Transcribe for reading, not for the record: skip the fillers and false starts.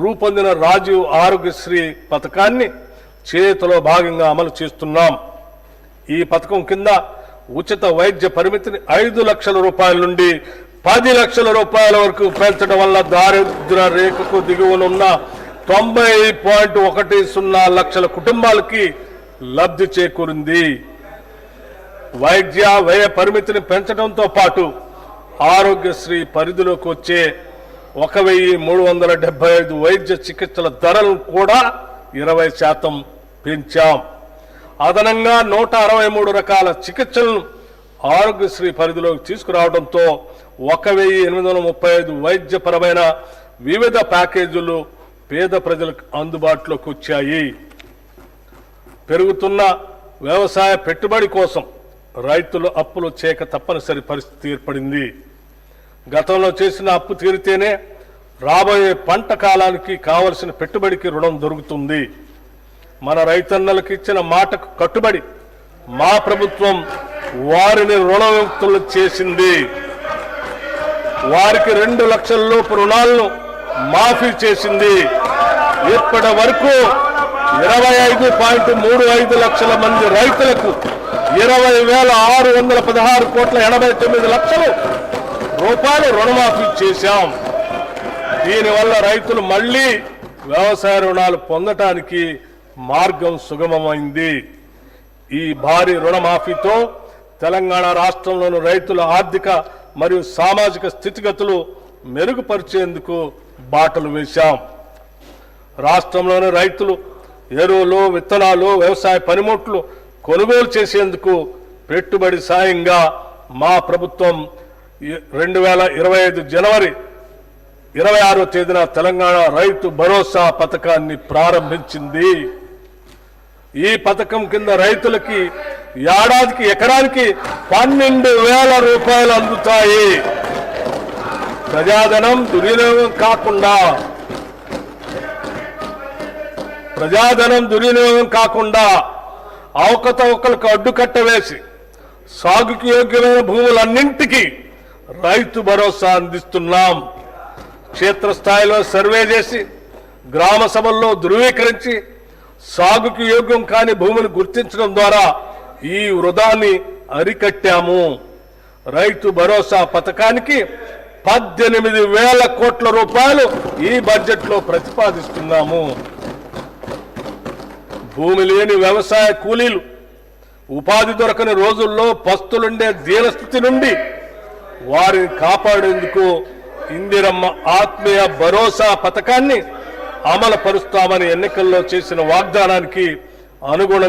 రూపొందిన రాజీవ్ ఆరోగ్యశ్రీ పథకాన్ని చేతిలో భాగంగా అమలు చేస్తున్నాం. ఈ పథకం కింద ఉచిత వైద్య పరిమితిని 5 లక్షల రూపాయల నుండి 10 లక్షల రూపాయల వరకు పెంచడం వల్ల దారిద్ర్య రేఖకు దిగువనున్న 90.10 లక్షల కుటుంబాలకి లబ్ధి చేకూరింది. వైద్య వ్యయ పరిమితిని పెంచడంతో పాటు ఆరోగ్యశ్రీ పరిధిలోకి వచ్చే 1375 వైద్య చికిత్సల ధరలను కూడా 20% పెంచాం. అదనంగా 163 రకాల చికిత్సలను ఆరోగ్యశ్రీ పరిధిలోకి తీసుకురావడంతో 1835 వైద్యపరమైన వివిధ ప్యాకేజీలు పేద ప్రజలకు అందుబాటులోకి వచ్చాయి. పెరుగుతున్న వ్యవసాయ పెట్టుబడి కోసం రైతులు అప్పులు చేయక తప్పనిసరి పరిస్థితి ఏర్పడింది. గతంలో చేసిన అప్పు తీరితేనే రాబోయే పంట కాలానికి కావలసిన పెట్టుబడికి రుణం దొరుకుతుంది. మన రైతన్నలకు ఇచ్చిన మాటకు కట్టుబడి మా ప్రభుత్వం వారిని రుణముక్తులు చేసింది. వారికి 2 లక్షల లోపు రుణాలను మాఫీ చేసింది. ఇప్పటి వరకు 25.35 లక్షల మంది రైతులకు 20,616,89 రూపాయలు రుణమాఫీ చేశాం. దీనివల్ల రైతులు మళ్లీ వ్యవసాయ రుణాలు పొందటానికి మార్గం సుగమమైంది. ఈ భారీ రుణమాఫీతో తెలంగాణ రాష్ట్రంలోని రైతుల ఆర్థిక మరియు సామాజిక స్థితిగతులు మెరుగుపరిచేందుకు బాటలు వేశాం. రాష్ట్రంలోని రైతులు ఎరువులు, విత్తనాలు, వ్యవసాయ పనిముట్లు కొనుగోలు చేసేందుకు పెట్టుబడి సాయంగా మా ప్రభుత్వం 2025 జనవరి 26వ తేదీన తెలంగాణ రైతు భరోసా పథకాన్ని ప్రారంభించింది. ఈ పథకం కింద రైతులకి ఏడాదికి ఎకరానికి 12,000 రూపాయలు అందుతాయి. ప్రజాధనం దుర్వినియోగం కాకుండా అవకతవకలకు అడ్డుకట్ట వేసి సాగుకి యోగ్యమైన భూములన్నింటికీ రైతు భరోసా అందిస్తున్నాం. క్షేత్రస్థాయిలో సర్వే చేసి గ్రామ సభల్లో ధృవీకరించి సాగుకి యోగ్యం కాని భూమిని గుర్తించడం ద్వారా ఈ వృధాన్ని అరికట్టాము. రైతు భరోసా పథకానికి 18,000 కోట్ల రూపాయలు ఈ బడ్జెట్లో ప్రతిపాదిస్తున్నాము. భూమి లేని వ్యవసాయ కూలీలు ఉపాధి దొరకని రోజుల్లో పస్తులుండే దీనస్థితి నుండి వారిని కాపాడేందుకు ఇందిరమ్మ ఆత్మీయ భరోసా పథకాన్ని అమలు పరుస్తామని ఎన్నికల్లో చేసిన వాగ్దానానికి అనుగుణంగా